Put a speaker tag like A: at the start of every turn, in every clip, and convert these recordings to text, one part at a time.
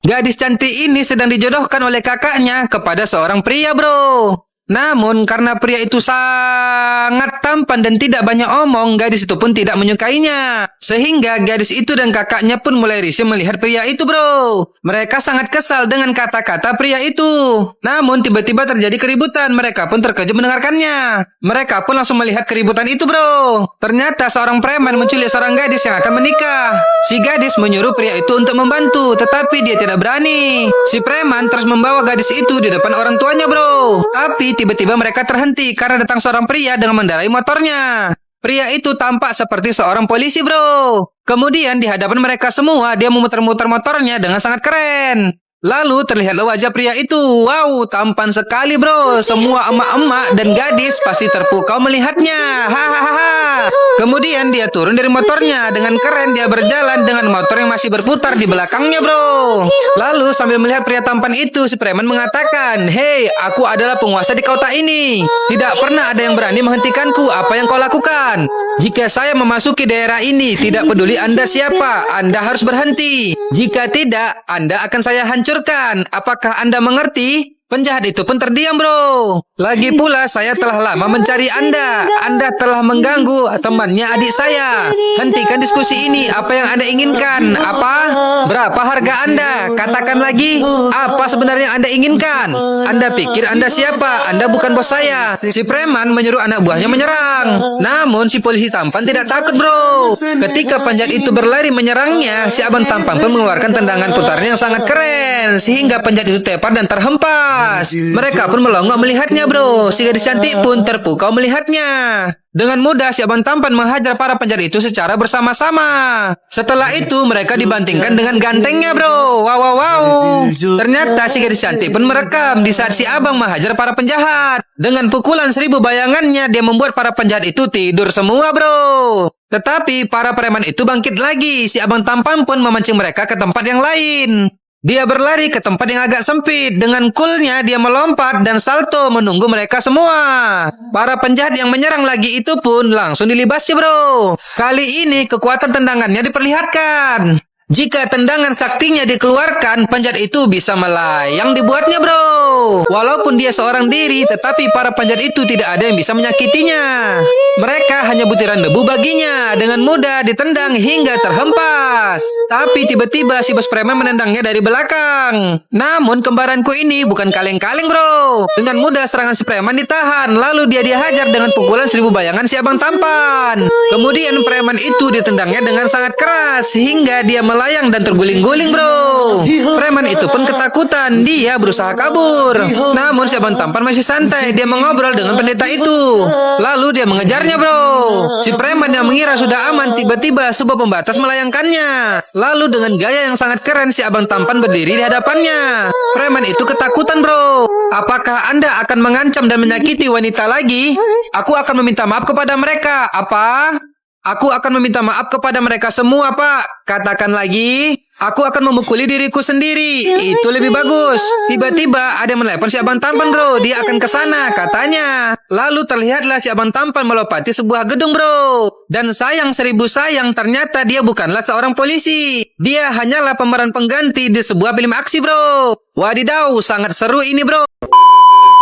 A: Gadis cantik ini sedang dijodohkan oleh kakaknya kepada seorang pria, bro. Namun karena pria itu sangat tampan dan tidak banyak omong, gadis itu pun tidak menyukainya. Sehingga gadis itu dan kakaknya pun mulai risih melihat pria itu, bro. Mereka sangat kesal dengan kata-kata pria itu. Namun tiba-tiba terjadi keributan, mereka pun terkejut mendengarkannya. Mereka pun langsung melihat keributan itu, bro. Ternyata seorang preman menculik seorang gadis yang akan menikah. Si gadis menyuruh pria itu untuk membantu, tetapi dia tidak berani. Si preman terus membawa gadis itu di depan orang tuanya, bro. Tapi tiba-tiba mereka terhenti karena datang seorang pria dengan mengendarai motornya. Pria itu tampak seperti seorang polisi, bro. Kemudian di hadapan mereka semua, dia memutar-mutar motornya dengan sangat keren. Lalu terlihatlah wajah pria itu. Wow, tampan sekali, bro. Semua emak-emak dan gadis pasti terpukau melihatnya. Hahaha. Kemudian dia turun dari motornya. Dengan keren dia berjalan dengan motor yang masih berputar di belakangnya, bro. Lalu sambil melihat pria tampan itu, si preman mengatakan, "Hei, aku adalah penguasa di kota ini. Tidak pernah ada yang berani menghentikanku. Apa yang kau lakukan? Jika saya memasuki daerah ini, tidak peduli Anda siapa, Anda harus berhenti. Jika tidak, Anda akan saya hancurkan. Apakah Anda mengerti?" Penjahat itu pun terdiam, bro. Lagi pula saya telah lama mencari Anda. Anda telah mengganggu temannya adik saya. Hentikan diskusi ini. Apa yang Anda inginkan? Apa? Berapa harga Anda? Katakan lagi. Apa sebenarnya yang Anda inginkan? Anda pikir Anda siapa? Anda bukan bos saya. Si preman menyuruh anak buahnya menyerang. Namun si polisi tampan tidak takut, bro. Ketika penjahat itu berlari menyerangnya, si abang tampan pun mengeluarkan tendangan putarnya yang sangat keren. Sehingga penjahat itu tepar dan terhempas. Mereka pun melongo melihatnya, bro. Si gadis cantik pun terpukau melihatnya. Dengan mudah si abang tampan menghajar para penjahat itu secara bersama-sama. Setelah itu mereka dibantingkan dengan gantengnya, bro. Wow, wow, wow. Ternyata si gadis cantik pun merekam di saat si abang menghajar para penjahat. Dengan pukulan 1000 bayangannya, dia membuat para penjahat itu tidur semua, bro. Tetapi para preman itu bangkit lagi. Si abang tampan pun memancing mereka ke tempat yang lain. Dia berlari ke tempat yang agak sempit. Dengan coolnya dia melompat dan salto menunggu mereka semua. Para penjahat yang menyerang lagi itu pun langsung dilibasi, bro. Kali ini kekuatan tendangannya diperlihatkan. Jika tendangan saktinya dikeluarkan, penjahat itu bisa melayang dibuatnya, bro. Walaupun dia seorang diri, tetapi para penjahat itu tidak ada yang bisa menyakitinya. Mereka hanya butiran debu baginya. Dengan mudah ditendang hingga terhempas. Tapi tiba-tiba si bos preman menendangnya dari belakang. Namun kembaranku ini bukan kaleng-kaleng, bro. Dengan mudah serangan si preman ditahan. Lalu dia dihajar dengan pukulan 1000 bayangan si abang tampan. Kemudian preman itu ditendangnya dengan sangat keras sehingga dia melayang dan terguling-guling, bro. Preman itu pun ketakutan. Dia berusaha kabur. Namun si abang tampan masih santai. Dia mengobrol dengan pendeta itu. Lalu dia mengejarnya, bro. Si preman yang mengira sudah aman, tiba-tiba sebuah pembatas melayangkannya. Lalu dengan gaya yang sangat keren, si abang tampan berdiri di hadapannya. Preman itu ketakutan, bro. Apakah Anda akan mengancam dan menyakiti wanita lagi? Aku akan meminta maaf kepada mereka. Apa? Aku akan meminta maaf kepada mereka semua, Pak. Katakan lagi. Aku akan memukuli diriku sendiri. Itu lebih bagus. Tiba-tiba ada yang menelepon si abang tampan, bro. Dia akan ke sana, katanya. Lalu terlihatlah si abang tampan melompati sebuah gedung, bro. Dan sayang 1000 sayang, ternyata dia bukanlah seorang polisi. Dia hanyalah pemeran pengganti di sebuah film aksi, bro. Wadidaw, sangat seru ini, bro.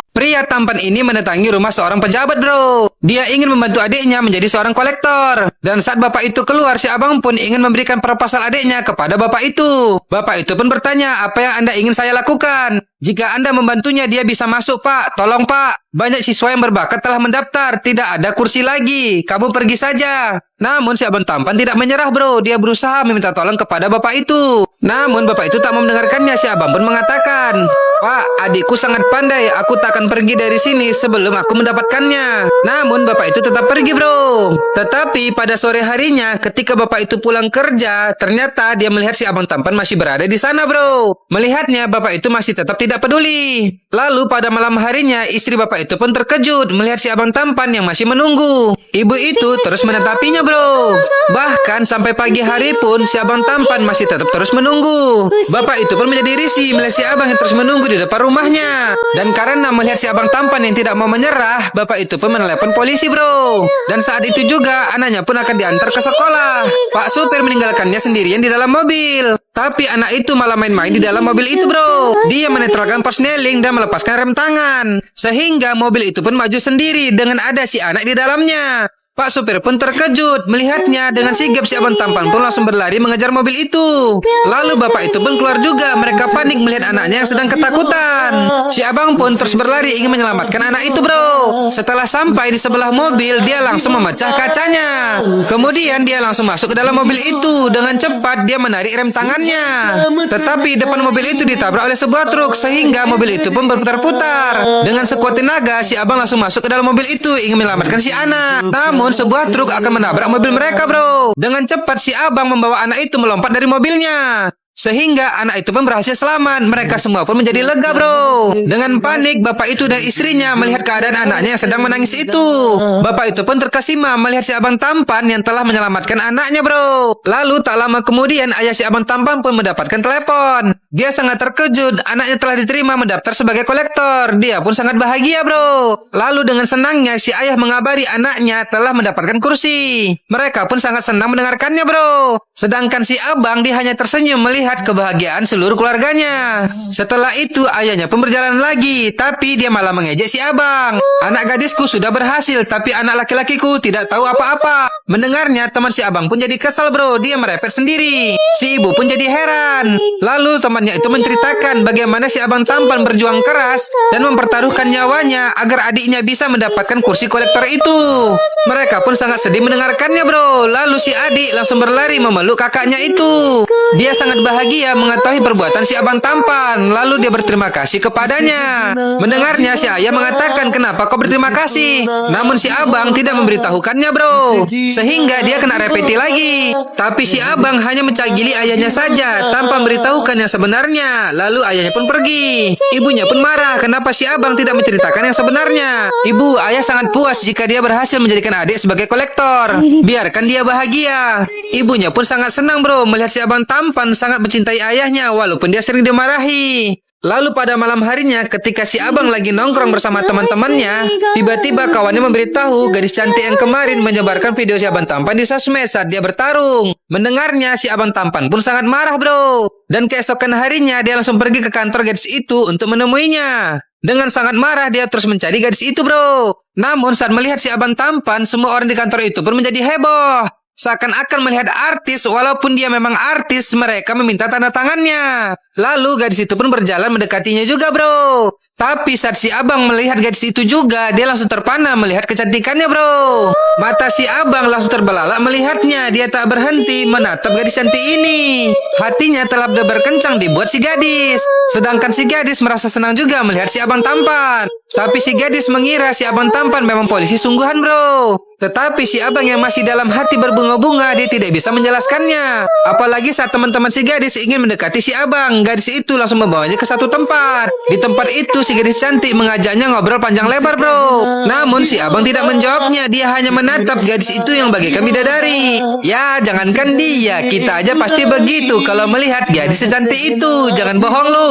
A: Pria tampan ini mendatangi rumah seorang pejabat, bro. Dia ingin membantu adiknya menjadi seorang kolektor. Dan saat bapak itu keluar, si abang pun ingin memberikan proposal adiknya kepada bapak itu. Bapak itu pun bertanya, apa yang Anda ingin saya lakukan? Jika Anda membantunya, dia bisa masuk, Pak. Tolong, Pak. Banyak siswa yang berbakat telah mendaftar. Tidak ada kursi lagi. Kamu pergi saja. Namun si abang tampan tidak menyerah, bro. Dia berusaha meminta tolong kepada bapak itu. Namun bapak itu tak mau mendengarkannya. Si abang pun mengatakan, Pak, adikku sangat pandai. Aku tak akan pergi dari sini sebelum aku mendapatkannya. Namun bapak itu tetap pergi, bro. Tetapi pada sore harinya, ketika bapak itu pulang kerja, ternyata dia melihat si abang tampan masih berada di sana, bro. Melihatnya, bapak itu masih tetap tidak peduli. Lalu pada malam harinya, istri bapak itu pun terkejut melihat si abang tampan yang masih menunggu. Ibu itu terus menetapinya, bro. Bahkan sampai pagi hari pun si abang tampan masih tetap terus menunggu. Bapak itu pun menjadi risih melihat si abang yang terus menunggu di depan rumahnya. Dan karena melihat si abang tampan yang tidak mau menyerah, bapak itu pun menelepon polisi, bro. Dan saat itu juga anaknya pun akan diantar ke sekolah. Pak supir meninggalkannya sendirian di dalam mobil. Tapi anak itu malah main-main di dalam mobil itu, bro. Dia menetralkan persneling dan melepaskan rem tangan. Sehingga mobil itu pun maju sendiri dengan ada si anak di dalamnya. Pak supir pun terkejut melihatnya. Dengan sigap si abang tampan pun langsung berlari mengejar mobil itu. Lalu bapak itu pun keluar juga. Mereka panik melihat anaknya yang sedang ketakutan. Si abang pun terus berlari ingin menyelamatkan anak itu, bro. Setelah sampai di sebelah mobil, dia langsung memecah kacanya. Kemudian dia langsung masuk ke dalam mobil itu. Dengan cepat dia menarik rem tangannya. Tetapi depan mobil itu ditabrak oleh sebuah truk sehingga mobil itu pun berputar-putar. Dengan sekuat tenaga, si abang langsung masuk ke dalam mobil itu ingin menyelamatkan si anak. Namun sebuah truk akan menabrak mobil mereka, bro. Dengan cepat si abang membawa anak itu melompat dari mobilnya. Sehingga anak itu pun berhasil selamat. Mereka semua pun menjadi lega, bro. Dengan panik, bapak itu dan istrinya melihat keadaan anaknya yang sedang menangis itu. Bapak itu pun terkesima melihat si abang tampan yang telah menyelamatkan anaknya, bro. Lalu tak lama kemudian ayah si abang tampan pun mendapatkan telepon. Dia sangat terkejut. Anaknya telah diterima mendaftar sebagai kolektor. Dia pun sangat bahagia, bro. Lalu dengan senangnya si ayah mengabari anaknya telah mendapatkan kursi. Mereka pun sangat senang mendengarkannya, bro. Sedangkan si abang dia hanya tersenyum melihat kebahagiaan seluruh keluarganya. Setelah itu ayahnya pun berjalan lagi, tapi dia malah mengejek si abang. Anak gadisku sudah berhasil, tapi anak laki-lakiku tidak tahu apa-apa. Mendengarnya teman si abang pun jadi kesal, bro. Dia merepet sendiri. Si ibu pun jadi heran. Lalu temannya itu menceritakan bagaimana si abang tampan berjuang keras dan mempertaruhkan nyawanya agar adiknya bisa mendapatkan kursi kolektor itu. Mereka pun sangat sedih mendengarkannya, bro. Lalu si adik langsung berlari memeluk kakaknya itu. Dia sangat bahagia mengetahui perbuatan si abang tampan. Lalu dia berterima kasih kepadanya. Mendengarnya si ayah mengatakan, kenapa kau berterima kasih? Namun si abang tidak memberitahukannya, bro. Sehingga dia kena repeti lagi. Tapi si abang hanya mencagili ayahnya saja tanpa memberitahukan yang sebenarnya. Lalu ayahnya pun pergi. Ibunya pun marah kenapa si abang tidak menceritakan yang sebenarnya. Ibu, ayah sangat puas jika dia berhasil menjadikan adik sebagai kolektor. Biarkan dia bahagia. Ibunya pun sangat senang, bro, melihat si abang tampan sangat mencintai ayahnya walaupun dia sering dimarahi. Lalu pada malam harinya ketika si abang lagi nongkrong bersama teman-temannya, tiba-tiba kawannya memberitahu gadis cantik yang kemarin menyebarkan video si abang tampan di sosmed saat dia bertarung. Mendengarnya si abang tampan pun sangat marah, bro. Dan keesokan harinya dia langsung pergi ke kantor gadis itu untuk menemuinya. Dengan sangat marah dia terus mencari gadis itu, bro. Namun saat melihat si abang tampan, semua orang di kantor itu pun menjadi heboh. Seakan-akan melihat artis, walaupun dia memang artis, mereka meminta tanda tangannya. Lalu gadis itu pun berjalan mendekatinya juga, bro. Tapi saat si abang melihat gadis itu juga, dia langsung terpana melihat kecantikannya, bro. Mata si abang langsung terbelalak melihatnya. Dia tak berhenti menatap gadis cantik ini. Hatinya telah berkencang dibuat si gadis. Sedangkan si gadis merasa senang juga melihat si abang tampan. Tapi si gadis mengira si abang tampan memang polisi sungguhan, bro. Tetapi si abang yang masih dalam hati berbunga-bunga, dia tidak bisa menjelaskannya. Apalagi saat teman-teman si gadis ingin mendekati si abang, gadis itu langsung membawanya ke satu tempat. Di tempat itu si gadis cantik mengajaknya ngobrol panjang lebar, bro. Namun si abang tidak menjawabnya. Dia hanya menatap gadis itu yang bagaikan bidadari. Ya, jangankan dia, kita aja pasti begitu kalau melihat gadis secantik itu. Jangan bohong lu.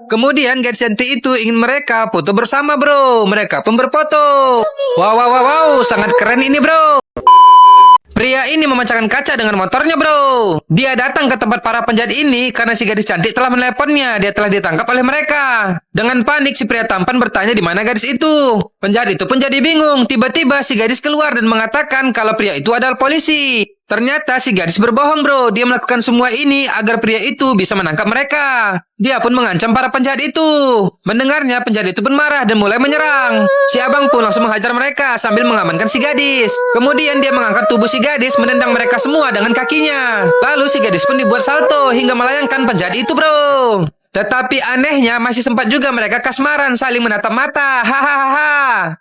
A: Kemudian gadis cantik itu ingin mereka foto bersama, bro. Mereka pun berfoto. Wow, sangat keren ini, bro. Pria ini memecahkan kaca dengan motornya, bro. Dia datang ke tempat para penjahat ini karena si gadis cantik telah meneleponnya. Dia telah ditangkap oleh mereka. Dengan panik, si pria tampan bertanya di mana gadis itu. Penjahat itu pun jadi bingung. Tiba-tiba si gadis keluar dan mengatakan kalau pria itu adalah polisi. Ternyata si gadis berbohong, bro. Dia melakukan semua ini agar pria itu bisa menangkap mereka. Dia pun mengancam para penjahat itu. Mendengarnya, penjahat itu pun marah dan mulai menyerang. Si abang pun langsung menghajar mereka sambil mengamankan si gadis. Kemudian dia mengangkat tubuh si gadis, menendang mereka semua dengan kakinya. Lalu si gadis pun dibuat salto hingga melayangkan penjahat itu, bro. Tetapi anehnya masih sempat juga mereka kasmaran saling menatap mata. Hahaha.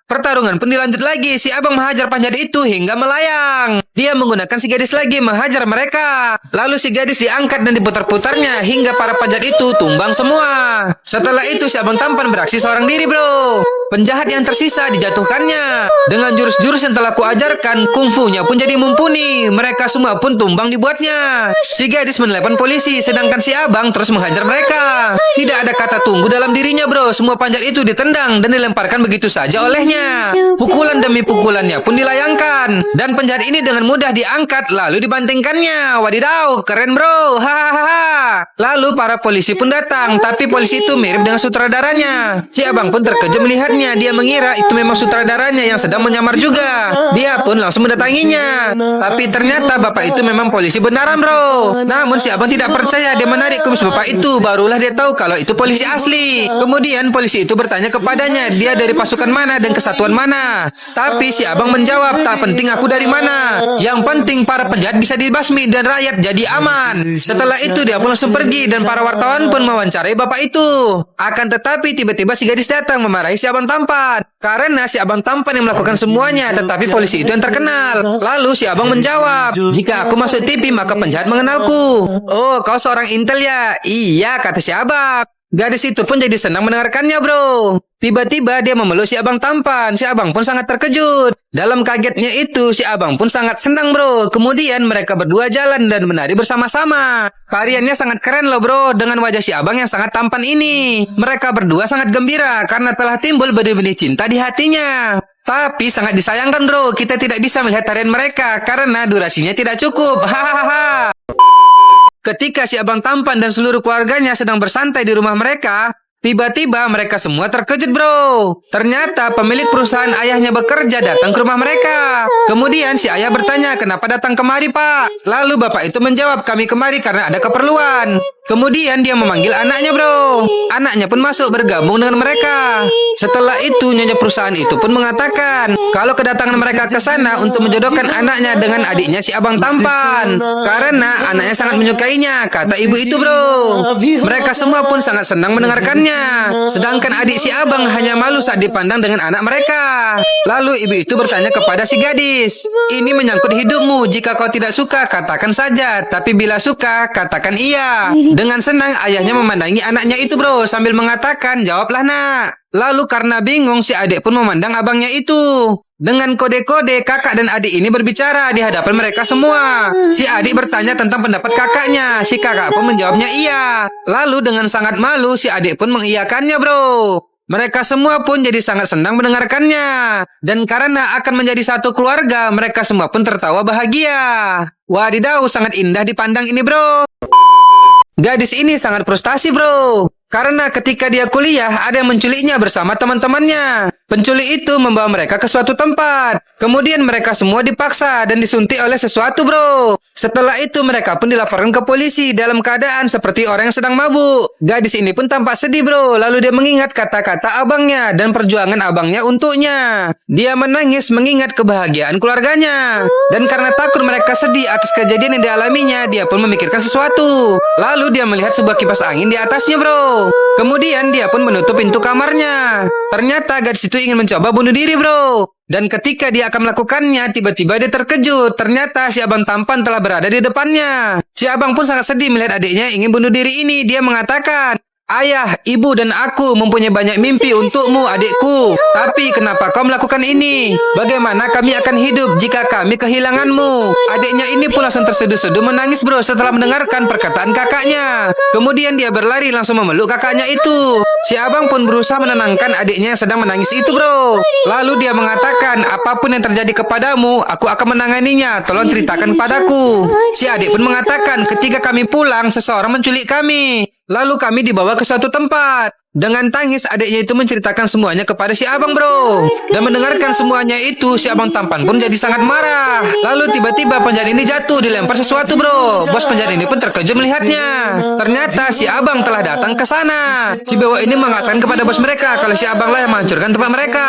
A: Pertarungan pun dilanjut lagi. Si abang menghajar penjahat itu hingga melayang. Dia menggunakan si gadis lagi menghajar mereka. Lalu si gadis diangkat dan diputar-putarnya hingga para penjahat itu tumbang semua. Setelah itu si abang tampan beraksi seorang diri, bro. Penjahat yang tersisa dijatuhkannya. Dengan jurus-jurus yang telah kuajarkan, kungfunya pun jadi mumpuni. Mereka semua pun tumbang dibuatnya. Si gadis menelepon polisi, sedangkan si abang terus menghajar mereka. Tidak ada kata tunggu dalam dirinya, bro. Semua panjat itu ditendang dan dilemparkan begitu saja olehnya. Pukulan demi pukulannya pun dilayangkan. Dan penjahat ini dengan mudah diangkat lalu dibantingkannya. Wadidaw, keren bro. Hahaha. Lalu para polisi pun datang. Tapi polisi itu mirip dengan sutradaranya. Si abang pun terkejut melihatnya. Dia mengira itu memang sutradaranya yang sedang menyamar juga. Dia pun langsung mendatanginya. Tapi ternyata bapak itu memang polisi benaran bro. Namun si abang tidak percaya. Dia menarik kumis bapak itu. Barulah dia tahu kalau itu polisi asli. Kemudian polisi itu bertanya kepadanya, dia dari pasukan mana dan kesatuan mana. Tapi si abang menjawab, tak penting aku dari mana. Yang penting para penjahat bisa dibasmi dan rakyat jadi aman. Setelah itu dia pun langsung pergi dan para wartawan pun mewawancarai bapak itu. Akan tetapi tiba-tiba si gadis datang memarahi si abang tampan. Karena si abang tampan yang melakukan semuanya, tetapi polisi itu yang terkenal. Lalu si abang menjawab, jika aku masuk TV maka penjahat mengenalku. Oh, kau seorang intel ya? Iya, kata si abang. Gadis itu pun jadi senang mendengarkannya bro. Tiba-tiba dia memeluk si abang tampan. Si abang pun sangat terkejut. Dalam kagetnya itu si abang pun sangat senang bro. Kemudian mereka berdua jalan dan menari bersama-sama. Tariannya sangat keren loh bro. Dengan wajah si abang yang sangat tampan ini. Mereka berdua sangat gembira karena telah timbul benih-benih cinta di hatinya. Tapi sangat disayangkan bro, kita tidak bisa melihat tarian mereka karena durasinya tidak cukup. Hahaha. Ketika si abang tampan dan seluruh keluarganya sedang bersantai di rumah mereka, tiba-tiba mereka semua terkejut bro. Ternyata pemilik perusahaan ayahnya bekerja datang ke rumah mereka. Kemudian si ayah bertanya, kenapa datang kemari pak? Lalu bapak itu menjawab, kami kemari karena ada keperluan. Kemudian dia memanggil anaknya bro. Anaknya pun masuk bergabung dengan mereka. Setelah itu nyonya perusahaan itu pun mengatakan kalau kedatangan mereka ke sana untuk menjodohkan anaknya dengan adiknya si abang tampan. Karena anaknya sangat menyukainya, kata ibu itu bro. Mereka semua pun sangat senang mendengarkannya. Sedangkan adik si abang hanya malu saat dipandang dengan anak mereka. Lalu ibu itu bertanya kepada si gadis, ini menyangkut hidupmu. Jika kau tidak suka katakan saja, tapi bila suka katakan iya. Dengan senang ayahnya memandangi anaknya itu bro sambil mengatakan, jawablah nak. Lalu karena bingung si adik pun memandang abangnya itu. Dengan kode-kode kakak dan adik ini berbicara di hadapan mereka semua. Si adik bertanya tentang pendapat kakaknya. Si kakak pun menjawabnya iya. Lalu dengan sangat malu si adik pun mengiyakannya bro. Mereka semua pun jadi sangat senang mendengarkannya. Dan karena akan menjadi satu keluarga, mereka semua pun tertawa bahagia. Wadidaw, sangat indah dipandang ini bro. Gadis ini sangat frustasi bro. Karena ketika dia kuliah, ada yang menculiknya bersama teman-temannya. Penculik itu membawa mereka ke suatu tempat. Kemudian mereka semua dipaksa dan disuntik oleh sesuatu bro. Setelah itu mereka pun dilaporkan ke polisi dalam keadaan seperti orang yang sedang mabuk. Gadis ini pun tampak sedih bro. Lalu dia mengingat kata-kata abangnya dan perjuangan abangnya untuknya. Dia menangis mengingat kebahagiaan keluarganya. Dan karena takut mereka sedih atas kejadian yang dialaminya, dia pun memikirkan sesuatu. Lalu dia melihat sebuah kipas angin di atasnya bro. Kemudian dia pun menutup pintu kamarnya. Ternyata gadis itu ingin mencoba bunuh diri bro. Dan ketika dia akan melakukannya, tiba-tiba dia terkejut. Ternyata si abang tampan telah berada di depannya. Si abang pun sangat sedih melihat adiknya ingin bunuh diri ini. Dia mengatakan, ayah, ibu dan aku mempunyai banyak mimpi untukmu adikku. Tapi kenapa kau melakukan ini? Bagaimana kami akan hidup jika kami kehilanganmu? Adiknya ini pun langsung terseduh-seduh menangis bro setelah mendengarkan perkataan kakaknya. Kemudian dia berlari langsung memeluk kakaknya itu. Si abang pun berusaha menenangkan adiknya yang sedang menangis itu bro. Lalu dia mengatakan, apapun yang terjadi kepadamu, aku akan menanganinya. Tolong ceritakan padaku. Si adik pun mengatakan, ketika kami pulang, seseorang menculik kami. Lalu kami dibawa ke suatu tempat. Dengan tangis adiknya itu menceritakan semuanya kepada si abang bro. Dan mendengarkan semuanya itu si abang tampan pun jadi sangat marah. Lalu tiba-tiba penjahat ini jatuh dilempar sesuatu bro. Bos penjahat ini pun terkejut melihatnya. Ternyata si abang telah datang ke sana. Si bewok ini mengatakan kepada bos mereka kalau si abang lah yang menghancurkan tempat mereka.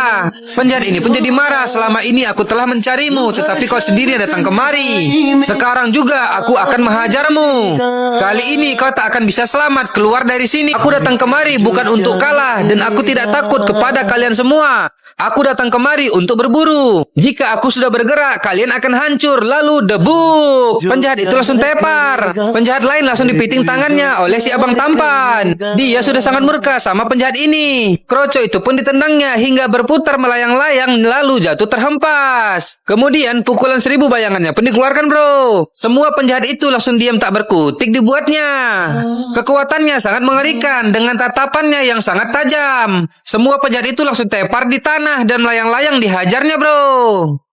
A: Penjahat ini pun jadi marah. Selama ini aku telah mencarimu, tetapi kau sendiri yang datang kemari. Sekarang juga aku akan menghajarmu. Kali ini kau tak akan bisa selamat keluar dari sini. Aku datang kemari bukan untuk kalah dan aku tidak takut kepada kalian semua. Aku datang kemari untuk berburu. Jika aku sudah bergerak, kalian akan hancur. Lalu debuk. Penjahat itu langsung tepar. Penjahat lain langsung dipiting tangannya oleh si abang tampan. Dia sudah sangat murka sama penjahat ini. Kroco itu pun ditendangnya hingga berputar melayang-layang lalu jatuh terhempas. Kemudian pukulan 1000 bayangannya pun dikeluarkan, bro. Semua penjahat itu langsung diam tak berkutik dibuatnya. Kekuatannya sangat mengerikan dengan tatapannya yang sangat tajam. Semua penjahat itu langsung tepar di tanah dan melayang-layang dihajarnya, bro.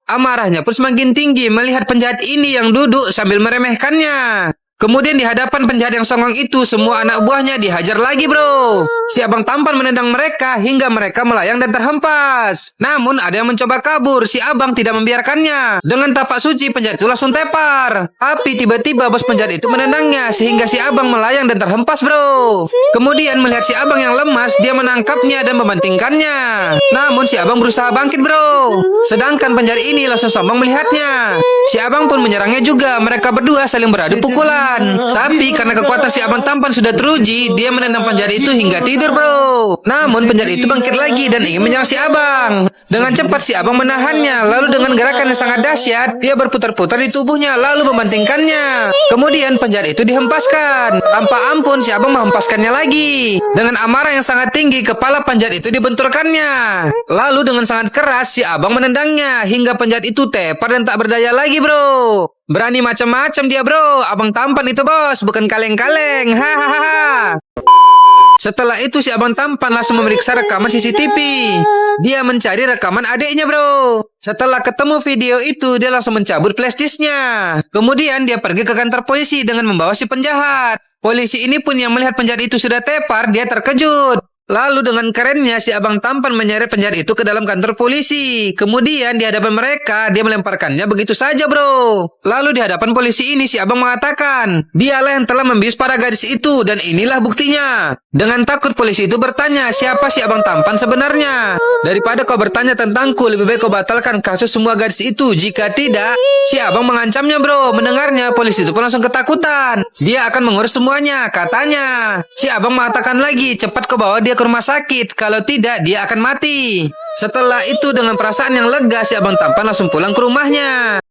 A: Amarahnya pun semakin tinggi melihat penjahat ini yang duduk sambil meremehkannya. Kemudian di hadapan penjahat yang songong itu, semua anak buahnya dihajar lagi, bro. Si abang tampan menendang mereka hingga mereka melayang dan terhempas. Namun ada yang mencoba kabur, si abang tidak membiarkannya. Dengan tapak suci, penjahat itu langsung tepar. Tapi tiba-tiba bos penjahat itu menendangnya sehingga si abang melayang dan terhempas, bro. Kemudian melihat si abang yang lemas, dia menangkapnya dan mementingkannya. Namun si abang berusaha bangkit, bro. Sedangkan penjahat ini langsung sombong melihatnya. Si abang pun menyerangnya juga. Mereka berdua saling beradu pukulan. Tapi karena kekuatan si abang tampan sudah teruji, dia menendang penjahat itu hingga tidur, bro. Namun penjahat itu bangkit lagi dan ingin menyerang si abang. Dengan cepat si abang menahannya. Lalu dengan gerakan yang sangat dahsyat, dia berputar-putar di tubuhnya lalu mementingkannya. Kemudian penjahat itu dihempaskan. Tanpa ampun si abang menghempaskannya lagi. Dengan amarah yang sangat tinggi, kepala penjahat itu dibenturkannya. Lalu dengan sangat keras si abang menendangnya hingga penjahat itu tepar dan tak berdaya lagi, bro. Berani macam-macam dia, bro. Abang tampan itu, bos, bukan kaleng-kaleng. Hahaha. Setelah itu si abang tampan langsung memeriksa rekaman CCTV. Dia mencari rekaman adiknya, bro. Setelah ketemu video itu, dia langsung mencabut flashdisknya. Kemudian dia pergi ke kantor polisi dengan membawa si penjahat. Polisi ini pun yang melihat penjahat itu sudah tepar, dia terkejut. Lalu dengan kerennya si abang tampan menyeret penjahat itu ke dalam kantor polisi. Kemudian di hadapan mereka dia melemparkannya begitu saja, bro. Lalu di hadapan polisi ini si abang mengatakan, dialah yang telah membius para gadis itu dan inilah buktinya. Dengan takut polisi itu bertanya, siapa si abang tampan sebenarnya? Daripada kau bertanya tentangku, lebih baik kau batalkan kasus semua gadis itu. Jika tidak, si abang mengancamnya, bro. Mendengarnya polisi itu pun langsung ketakutan. Dia akan mengurus semuanya, katanya. Si abang mengatakan lagi, cepat kau bawa dia ke rumah sakit, kalau tidak dia akan mati. Setelah itu dengan perasaan yang lega si abang tampan langsung pulang ke rumahnya.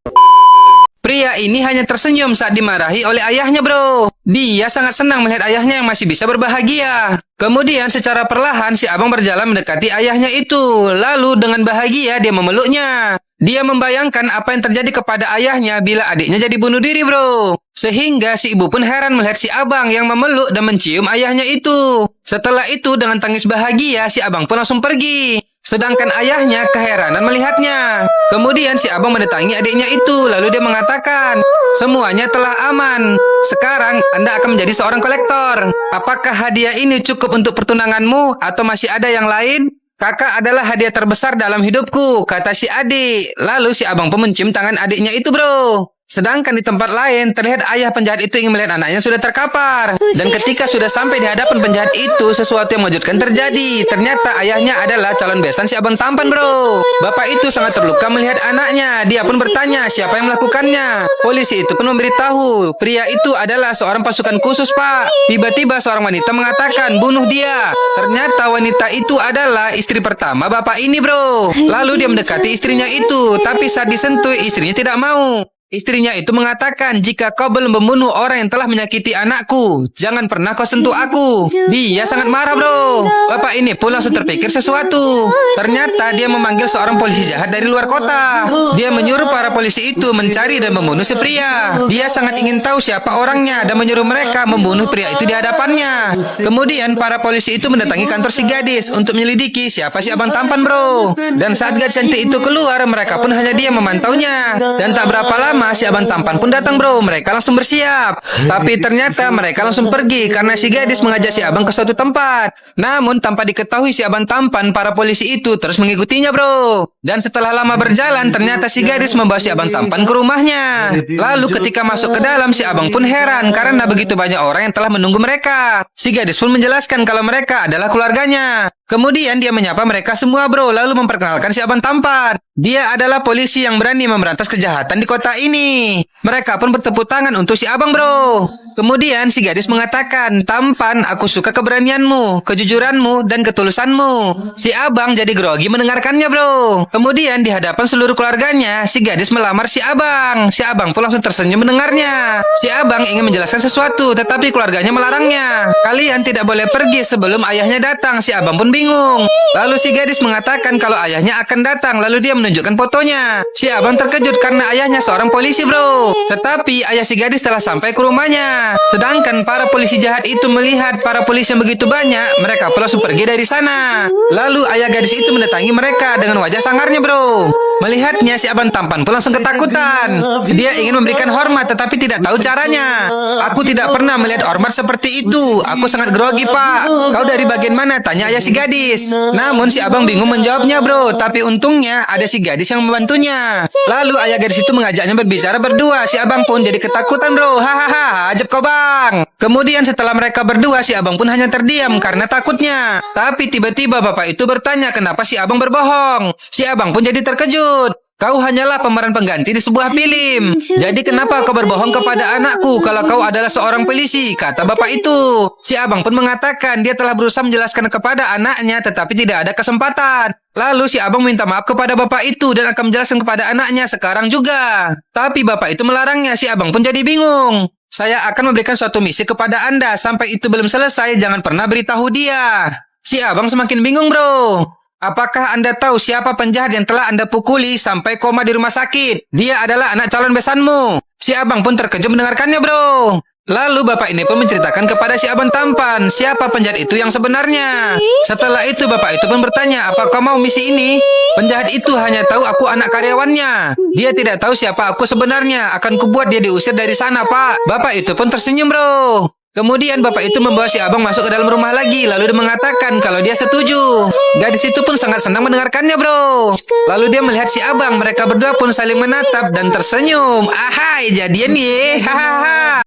A: Pria ini hanya tersenyum saat dimarahi oleh ayahnya, bro. Dia sangat senang melihat ayahnya yang masih bisa berbahagia. Kemudian secara perlahan si abang berjalan mendekati ayahnya itu. Lalu dengan bahagia dia memeluknya. Dia membayangkan apa yang terjadi kepada ayahnya bila adiknya jadi bunuh diri, bro. Sehingga si ibu pun heran melihat si abang yang memeluk dan mencium ayahnya itu. Setelah itu dengan tangis bahagia si abang pun langsung pergi. Sedangkan ayahnya keheranan melihatnya. Kemudian si abang mendatangi adiknya itu. Lalu dia mengatakan, semuanya telah aman. Sekarang Anda akan menjadi seorang kolektor. Apakah hadiah ini cukup untuk pertunanganmu atau masih ada yang lain? Kakak adalah hadiah terbesar dalam hidupku, kata si adik. Lalu si abang pun mencium tangan adiknya itu, bro. Sedangkan di tempat lain, terlihat ayah penjahat itu ingin melihat anaknya sudah terkapar. Dan ketika sudah sampai di hadapan penjahat itu, sesuatu yang mengejutkan terjadi. Ternyata ayahnya adalah calon besan si abang tampan, bro. Bapak itu sangat terluka melihat anaknya. Dia pun bertanya, siapa yang melakukannya? Polisi itu pun memberitahu, pria itu adalah seorang pasukan khusus, Pak. Tiba-tiba seorang wanita mengatakan, bunuh dia. Ternyata wanita itu adalah istri pertama bapak ini, bro. Lalu dia mendekati istrinya itu, tapi saat disentuh, istrinya tidak mau. Istrinya itu mengatakan, jika kau belum membunuh orang yang telah menyakiti anakku, jangan pernah kau sentuh aku. Dia sangat marah, bro. Bapak ini pun langsung terpikir sesuatu. Ternyata dia memanggil seorang polisi jahat dari luar kota. Dia menyuruh para polisi itu mencari dan membunuh si pria. Dia sangat ingin tahu siapa orangnya dan menyuruh mereka membunuh pria itu di hadapannya. Kemudian para polisi itu mendatangi kantor si gadis untuk menyelidiki siapa si abang tampan, bro. Dan saat gadis cantik itu keluar, mereka pun hanya dia memantaunya. Dan tak berapa lama si abang tampan pun datang, bro. Mereka langsung bersiap. Tapi ternyata mereka langsung pergi karena si gadis mengajak si abang ke suatu tempat. Namun tanpa diketahui si abang tampan, para polisi itu terus mengikutinya, bro. Dan setelah lama berjalan, ternyata si gadis membawa si abang tampan ke rumahnya. Lalu ketika masuk ke dalam, si abang pun heran karena begitu banyak orang yang telah menunggu mereka. Si gadis pun menjelaskan kalau mereka adalah keluarganya. Kemudian dia menyapa mereka semua bro, lalu memperkenalkan si abang tampan. Dia adalah polisi yang berani memberantas kejahatan di kota ini. Mereka pun bertepuk tangan untuk si abang bro. Kemudian si gadis mengatakan, "Tampan, aku suka keberanianmu, kejujuranmu, dan ketulusanmu." Si abang jadi grogi mendengarkannya bro. Kemudian di hadapan seluruh keluarganya, si gadis melamar si abang. Si abang pun langsung tersenyum mendengarnya. Si abang ingin menjelaskan sesuatu, tetapi keluarganya melarangnya. "Kalian tidak boleh pergi sebelum ayahnya datang." Si abang pun bingung. Lalu si gadis mengatakan kalau ayahnya akan datang, lalu dia menunjukkan fotonya. Si abang terkejut karena ayahnya seorang polisi bro. Tetapi ayah si gadis telah sampai ke rumahnya. Sedangkan para polisi jahat itu melihat para polisi yang begitu banyak, mereka pun langsung pergi dari sana. Lalu ayah gadis itu mendatangi mereka dengan wajah sangarnya bro. Melihatnya si abang tampan pun langsung ketakutan. Dia ingin memberikan hormat tetapi tidak tahu caranya. "Aku tidak pernah melihat hormat seperti itu. Aku sangat grogi pak." "Kau dari bagian mana?" tanya ayah si gadis. Namun si abang bingung menjawabnya bro. Tapi untungnya ada si gadis yang membantunya. Lalu ayah gadis itu mengajaknya berbicara berdua. Si abang pun jadi ketakutan bro. "Hahaha, ajab kau bang." Kemudian setelah mereka berdua, si abang pun hanya terdiam karena takutnya. Tapi tiba-tiba bapak itu bertanya kenapa si abang berbohong. Si abang pun jadi terkejut. "Kau hanyalah pemeran pengganti di sebuah film. Jadi kenapa kau berbohong kepada anakku kalau kau adalah seorang polisi?" kata bapak itu. Si abang pun mengatakan dia telah berusaha menjelaskan kepada anaknya tetapi tidak ada kesempatan. Lalu si abang minta maaf kepada bapak itu dan akan menjelaskan kepada anaknya sekarang juga. Tapi bapak itu melarangnya. Si abang pun jadi bingung. "Saya akan memberikan suatu misi kepada Anda. Sampai itu belum selesai, jangan pernah beritahu dia." Si abang semakin bingung bro. "Apakah Anda tahu siapa penjahat yang telah Anda pukuli sampai koma di rumah sakit? Dia adalah anak calon besanmu." Si abang pun terkejut mendengarkannya bro. Lalu bapak ini pun menceritakan kepada si abang tampan siapa penjahat itu yang sebenarnya. Setelah itu bapak itu pun bertanya, "Apa kau mau misi ini?" "Penjahat itu hanya tahu aku anak karyawannya. Dia tidak tahu siapa aku sebenarnya. Akan kubuat dia diusir dari sana pak." Bapak itu pun tersenyum bro. Kemudian bapak itu membawa si abang masuk ke dalam rumah lagi. Lalu dia mengatakan kalau dia setuju. Gadis itu pun sangat senang mendengarkannya bro. Lalu dia melihat si abang. Mereka berdua pun saling menatap dan tersenyum. "Ahai, jadian ye. Hahaha."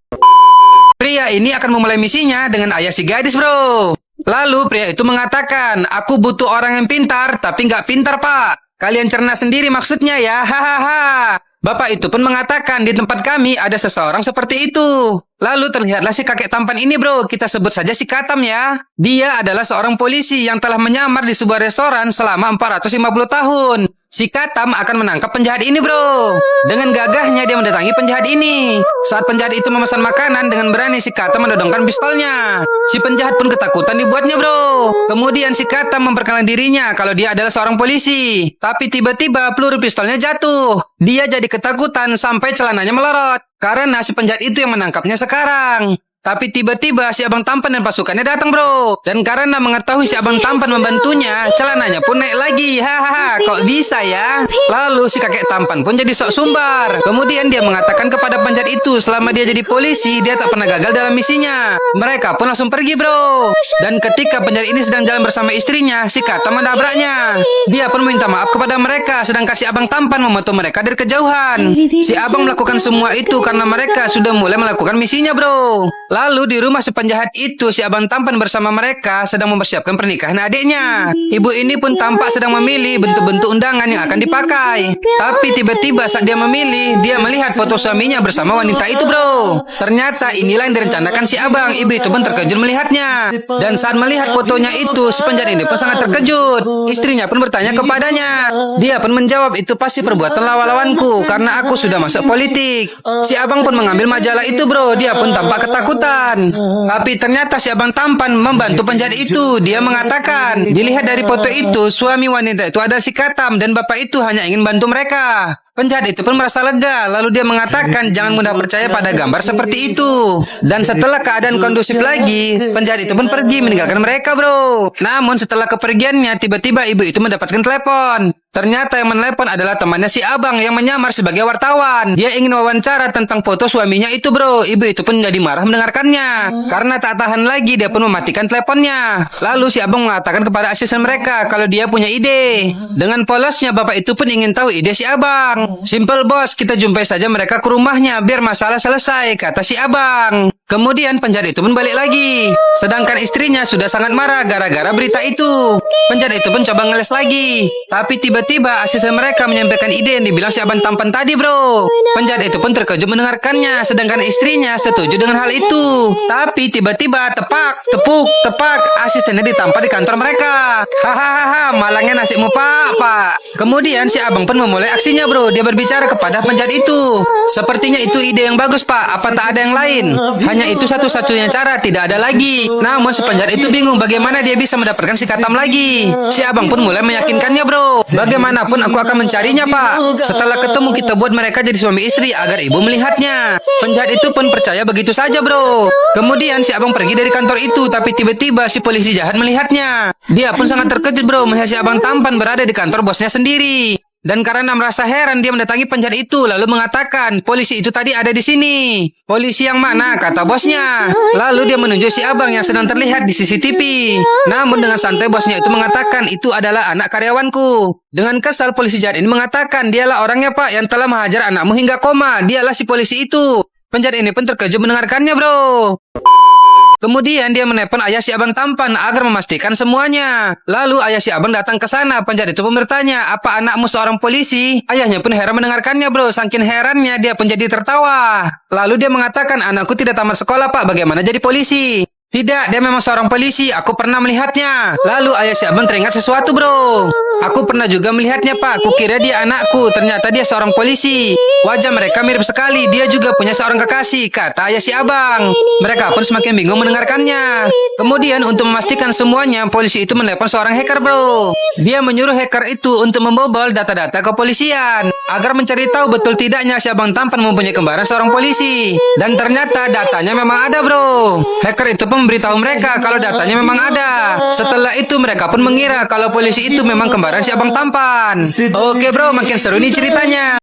A: Pria ini akan memulai misinya dengan ayah si gadis bro. Lalu pria itu mengatakan, "Aku butuh orang yang pintar tapi nggak pintar pak. Kalian cerna sendiri maksudnya ya. Hahaha." Bapak itu pun mengatakan di tempat kami ada seseorang seperti itu. Lalu terlihatlah si kakek tampan ini bro. Kita sebut saja si Katam ya. Dia adalah seorang polisi yang telah menyamar di sebuah restoran selama 450 tahun. Si Katam akan menangkap penjahat ini bro. Dengan gagahnya dia mendatangi penjahat ini. Saat penjahat itu memesan makanan, dengan berani si Katam menodongkan pistolnya. Si penjahat pun ketakutan dibuatnya bro. Kemudian si Katam memperkenalkan dirinya kalau dia adalah seorang polisi. Tapi tiba-tiba peluru pistolnya jatuh. Dia jadi ketakutan sampai celananya melorot. Karena si penjahat itu yang menangkapnya sekarang. Tapi tiba-tiba si abang tampan dan pasukannya datang bro. Dan karena mengetahui si abang tampan membantunya, celananya pun naik lagi. Hahaha, kok bisa ya? Lalu si kakek tampan pun jadi sok sumbar. Kemudian dia mengatakan kepada penjahat itu selama dia jadi polisi, dia tak pernah gagal dalam misinya. Mereka pun langsung pergi bro. Dan ketika penjahat ini sedang jalan bersama istrinya, si Katam menabraknya. Dia pun meminta maaf kepada mereka, sedangkan si abang tampan memotong mereka dari kejauhan. Si abang melakukan semua itu karena mereka sudah mulai melakukan misinya bro. Lalu di rumah si penjahat itu, si abang tampan bersama mereka sedang mempersiapkan pernikahan adiknya. Ibu ini pun tampak sedang memilih bentuk-bentuk undangan yang akan dipakai. Tapi tiba-tiba saat dia memilih, dia melihat foto suaminya bersama wanita itu bro. Ternyata inilah yang direncanakan si abang. Ibu itu pun terkejut melihatnya. Dan saat melihat fotonya itu, si penjahat ini pun sangat terkejut. Istrinya pun bertanya kepadanya. Dia pun menjawab, "Itu pasti perbuatan lawan-lawanku karena aku sudah masuk politik." Si abang pun mengambil majalah itu bro. Dia pun tampak ketakutan. Tapi ternyata si abang tampan membantu penjahat itu. Dia mengatakan, dilihat dari foto itu, suami wanita itu adalah si Katam dan bapak itu hanya ingin bantu mereka. Penjahat itu pun merasa lega. Lalu dia mengatakan jangan mudah percaya pada gambar seperti itu. Dan setelah keadaan kondusif lagi, penjahat itu pun pergi meninggalkan mereka bro. Namun setelah kepergiannya, tiba-tiba ibu itu mendapatkan telepon. Ternyata yang menelepon adalah temannya si abang yang menyamar sebagai wartawan. Dia ingin wawancara tentang foto suaminya itu bro. Ibu itu pun jadi marah mendengarkannya. Karena tak tahan lagi, dia pun mematikan teleponnya. Lalu si abang mengatakan kepada asisten mereka kalau dia punya ide. Dengan polosnya bapak itu pun ingin tahu ide si abang. Simple bos, kita jumpai saja mereka ke rumahnya biar masalah selesai, kata si abang. Kemudian penjahat itu pun balik lagi. Sedangkan istrinya sudah sangat marah gara-gara berita itu. Penjahat itu pun coba ngeles lagi. Tapi tiba-tiba asisten mereka menyampaikan ide yang dibilang si abang tampan tadi bro. Penjahat itu pun terkejut mendengarkannya. Sedangkan istrinya setuju dengan hal itu. Tapi tiba-tiba tepak, asistennya ditampar di kantor mereka. Hahaha, malangnya nasibmu pak. Kemudian si abang pun memulai aksinya bro. Dia berbicara kepada penjahat itu. Sepertinya itu ide yang bagus pak. Apa tak ada yang lain? Hanya itu satu-satunya cara, tidak ada lagi. Namun si penjahat itu bingung bagaimana dia bisa mendapatkan si Katam lagi. Si abang pun mulai meyakinkannya bro. Bagaimanapun aku akan mencarinya pak. Setelah ketemu kita buat mereka jadi suami istri agar ibu melihatnya. Penjahat itu pun percaya begitu saja bro. Kemudian si abang pergi dari kantor itu. Tapi tiba-tiba si polisi jahat melihatnya. Dia pun sangat terkejut bro melihat si abang tampan berada di kantor bosnya sendiri. Dan karena merasa heran, dia mendatangi penjahat itu lalu mengatakan, polisi itu tadi ada di sini. Polisi yang mana? Kata bosnya. Lalu dia menunjuk si abang yang sedang terlihat di CCTV. Namun dengan santai bosnya itu mengatakan, itu adalah anak karyawanku. Dengan kesal polisi jahat ini mengatakan, dialah orangnya pak yang telah menghajar anakmu hingga koma. Dialah si polisi itu. Penjahat ini pun terkejut mendengarkannya bro. Kemudian dia menelpon ayah si abang tampan agar memastikan semuanya. Lalu ayah si abang datang ke sana. Penjahat itu pun bertanya, apa anakmu seorang polisi? Ayahnya pun heran mendengarkannya bro. Saking herannya dia pun jadi tertawa. Lalu dia mengatakan, anakku tidak tamat sekolah pak, bagaimana jadi polisi? Tidak, dia memang seorang polisi. Aku pernah melihatnya. Lalu ayah si abang teringat sesuatu bro. Aku pernah juga melihatnya pak. Aku kira dia anakku. Ternyata dia seorang polisi. Wajah mereka mirip sekali. Dia juga punya seorang kekasih, kata ayah si abang. Mereka pun semakin bingung mendengarkannya. Kemudian untuk memastikan semuanya, polisi itu menelepon seorang hacker bro. Dia menyuruh hacker itu untuk membobol data-data kepolisian agar mencari tahu betul tidaknya si abang tampan mempunyai kembaran seorang polisi. Dan ternyata datanya memang ada bro. Hacker itu pun memberitahu mereka kalau datanya memang ada. Setelah itu mereka pun mengira kalau polisi itu memang kembaran si abang tampan. Oke bro, makin seru nih ceritanya.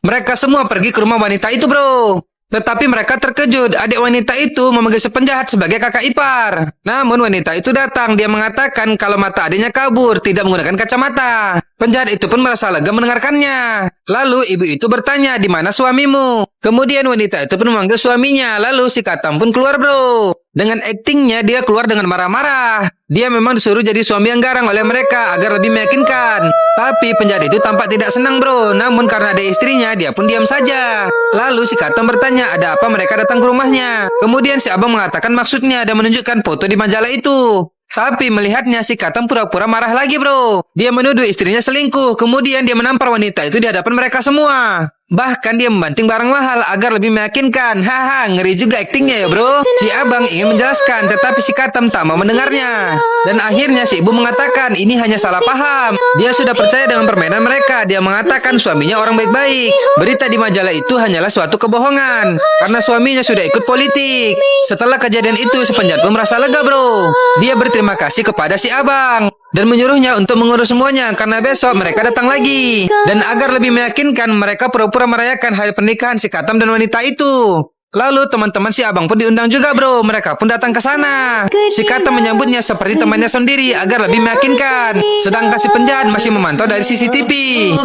A: Mereka semua pergi ke rumah wanita itu bro. Tetapi mereka terkejut, adik wanita itu memanggil si penjahat sebagai kakak ipar. Namun wanita itu datang, dia mengatakan kalau mata adiknya kabur, tidak menggunakan kacamata. Penjahat itu pun merasa lega mendengarkannya. Lalu ibu itu bertanya, di mana suamimu? Kemudian wanita itu pun memanggil suaminya, lalu si Katam pun keluar bro. Dengan aktingnya dia keluar dengan marah-marah. Dia memang disuruh jadi suami yang garang oleh mereka agar lebih meyakinkan. Tapi penjahat itu tampak tidak senang bro. Namun karena ada istrinya, dia pun diam saja. Lalu si Katam bertanya, ada apa mereka datang ke rumahnya? Kemudian si abang mengatakan maksudnya dan menunjukkan foto di majalah itu. Tapi melihatnya si Katam pura-pura marah lagi bro. Dia menuduh istrinya selingkuh. Kemudian dia menampar wanita itu di hadapan mereka semua. Bahkan dia membanting barang mahal agar lebih meyakinkan. Haha, ngeri juga aktingnya ya bro. Si abang ingin menjelaskan, tetapi si Katam tak mau mendengarnya. Dan akhirnya si ibu mengatakan, ini hanya salah paham. Dia sudah percaya dengan permainan mereka. Dia mengatakan suaminya orang baik-baik. Berita di majalah itu hanyalah suatu kebohongan. Karena suaminya sudah ikut politik. Setelah kejadian itu, si penjahat pun merasa lega bro. Dia berterima kasih kepada si abang. Dan menyuruhnya untuk mengurus semuanya karena besok mereka datang lagi. Dan agar lebih meyakinkan, mereka pura-pura merayakan hari pernikahan si Katam dan wanita itu. Lalu teman-teman si abang pun diundang juga bro. Mereka pun datang ke sana. Si Katam menyambutnya seperti temannya sendiri agar lebih meyakinkan. Sedangkan si penjahat masih memantau dari CCTV.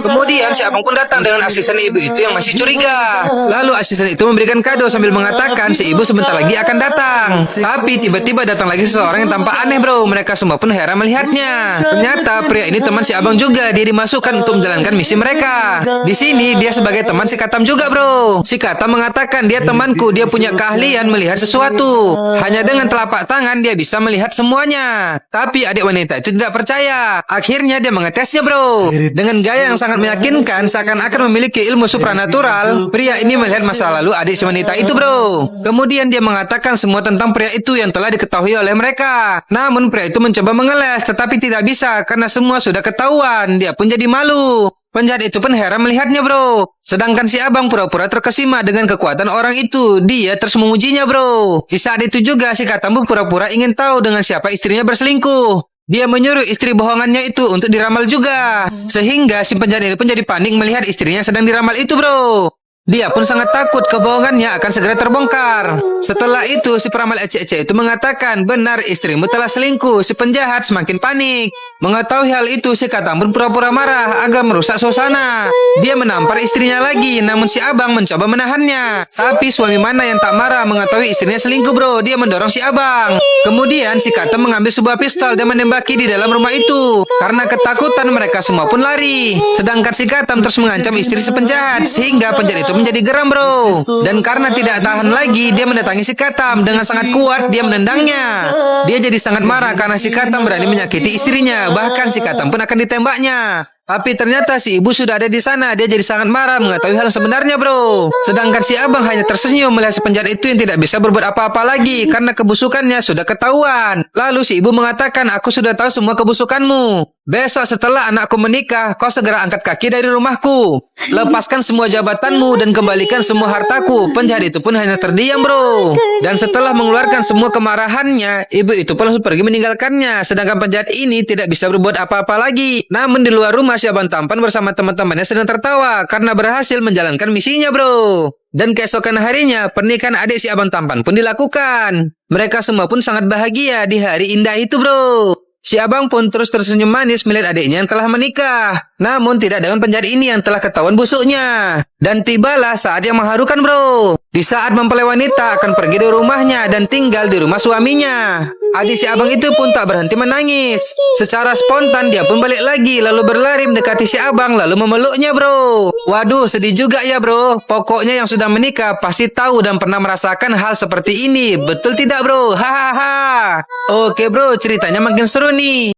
A: Kemudian si abang pun datang dengan asisten ibu itu yang masih curiga. Lalu asisten itu memberikan kado sambil mengatakan si ibu sebentar lagi akan datang. Tapi tiba-tiba datang lagi seseorang yang tampak aneh bro. Mereka semua pun heran melihatnya. Ternyata pria ini teman si abang juga. Dia dimasukkan untuk menjalankan misi mereka. Di sini dia sebagai teman si Katam juga bro. Si Katam mengatakan dia teman. Dia punya keahlian melihat sesuatu. Hanya dengan telapak tangan dia bisa melihat semuanya. Tapi adik wanita itu tidak percaya. Akhirnya dia mengetesnya bro. Dengan gaya yang sangat meyakinkan, seakan-akan memiliki ilmu supranatural, pria ini melihat masa lalu adik si wanita itu bro. Kemudian dia mengatakan semua tentang pria itu yang telah diketahui oleh mereka. Namun pria itu mencoba mengeles, tetapi tidak bisa karena semua sudah ketahuan. Dia pun jadi malu. Penjahat itu pun heran melihatnya bro. Sedangkan si abang pura-pura terkesima dengan kekuatan orang itu. Dia terus memujinya bro. Di saat itu juga si Katam pura-pura ingin tahu dengan siapa istrinya berselingkuh. Dia menyuruh istri bohongannya itu untuk diramal juga. Sehingga si penjahat itu pun jadi panik melihat istrinya sedang diramal itu bro. Dia pun sangat takut kebohongannya akan segera terbongkar. Setelah itu, si peramal ecek-ecek itu mengatakan, benar istrimu telah selingkuh. Si penjahat semakin panik. Mengetahui hal itu, si Katam pun pura-pura marah agar merusak suasana. Dia menampar istrinya lagi, namun si abang mencoba menahannya. Tapi suami mana yang tak marah mengetahui istrinya selingkuh, bro. Dia mendorong si abang. Kemudian si Katam mengambil sebuah pistol dan menembaki di dalam rumah itu. Karena ketakutan, mereka semua pun lari. Sedangkan si Katam terus mengancam istri si penjahat, sehingga penjahat itu menjadi geram, bro. Dan karena tidak tahan lagi, dia mendatangi si Katam. Dengan sangat kuat, dia menendangnya. Dia jadi sangat marah karena si Katam berani menyakiti istrinya. Bahkan si Katam pun akan ditembaknya. Tapi ternyata si ibu sudah ada di sana. Dia jadi sangat marah mengetahui hal sebenarnya, bro. Sedangkan si abang hanya tersenyum melihat si penjahat itu yang tidak bisa berbuat apa-apa lagi karena kebusukannya sudah ketahuan. Lalu si ibu mengatakan, aku sudah tahu semua kebusukanmu. Besok setelah anakku menikah, kau segera angkat kaki dari rumahku. Lepaskan semua jabatanmu dan kembalikan semua hartaku. Penjahat itu pun hanya terdiam, bro. Dan setelah mengeluarkan semua kemarahannya, ibu itu pun langsung pergi meninggalkannya. Sedangkan penjahat ini tidak bisa berbuat apa-apa lagi. Namun di luar rumah, si abang tampan bersama teman-temannya sedang tertawa karena berhasil menjalankan misinya, bro. Dan keesokan harinya, pernikahan adik si abang tampan pun dilakukan. Mereka semua pun sangat bahagia di hari indah itu, bro. Si abang pun terus tersenyum manis melihat adiknya yang telah menikah. Namun tidak dengan penjahat ini yang telah ketahuan busuknya. Dan tibalah saat yang mengharukan, bro. Di saat mempelai wanita akan pergi dari rumahnya dan tinggal di rumah suaminya. Adik si abang itu pun tak berhenti menangis. Secara spontan dia pun balik lagi lalu berlari mendekati si abang lalu memeluknya, bro. Waduh, sedih juga ya, bro. Pokoknya yang sudah menikah pasti tahu dan pernah merasakan hal seperti ini. Betul tidak, bro? Hahaha. Oke, bro, ceritanya makin seru nih.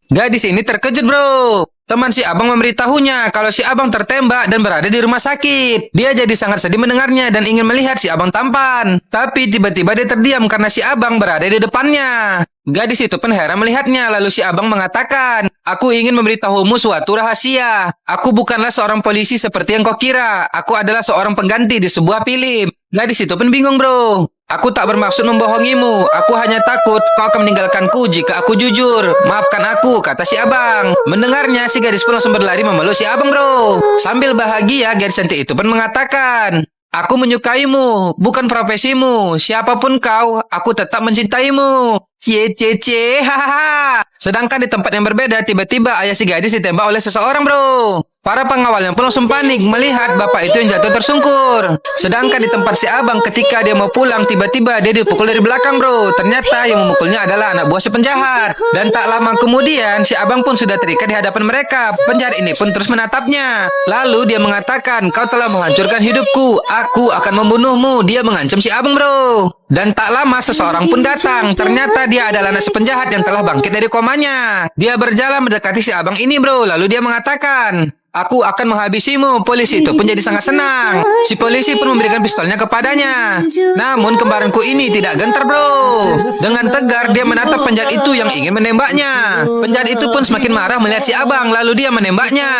A: Gadis ini terkejut, bro. Teman si abang memberitahunya kalau si abang tertembak dan berada di rumah sakit. Dia jadi sangat sedih mendengarnya dan ingin melihat si abang tampan. Tapi tiba-tiba dia terdiam karena si abang berada di depannya. Gadis itu pun heran melihatnya, lalu si abang mengatakan, aku ingin memberitahumu suatu rahasia. Aku bukanlah seorang polisi seperti yang kau kira. Aku adalah seorang pengganti di sebuah film. Gadis itu pun bingung, bro. Aku tak bermaksud membohongimu. Aku hanya takut kau akan meninggalkanku jika aku jujur. Maafkan aku, kata si abang. Mendengarnya, si gadis pun langsung berlari memeluk si abang, bro. Sambil bahagia, gadis cantik itu pun mengatakan, aku menyukaimu, bukan profesimu. Siapapun kau, aku tetap mencintaimu. Cie, cie, cie, hahaha. Sedangkan di tempat yang berbeda, tiba-tiba ayah si gadis ditembak oleh seseorang, bro. Para pengawalnya pun langsung panik melihat bapak itu yang jatuh tersungkur. Sedangkan di tempat si abang ketika dia mau pulang, tiba-tiba dia dipukul dari belakang, bro. Ternyata yang memukulnya adalah anak buah si penjahat. Dan tak lama kemudian, si abang pun sudah terikat di hadapan mereka. Penjahat ini pun terus menatapnya. Lalu dia mengatakan, kau telah menghancurkan hidupku. Aku akan membunuhmu. Dia mengancam si abang, bro. Dan tak lama seseorang pun datang. Ternyata dia adalah anak si penjahat yang telah bangkit dari komanya. Dia berjalan mendekati si abang ini, bro. Lalu dia mengatakan, aku akan menghabisimu. Polisi itu pun jadi sangat senang. Si polisi pun memberikan pistolnya kepadanya. Namun kembaranku ini tidak gentar, bro. Dengan tegar dia menatap penjahat itu yang ingin menembaknya. Penjahat itu pun semakin marah melihat si abang. Lalu dia menembaknya.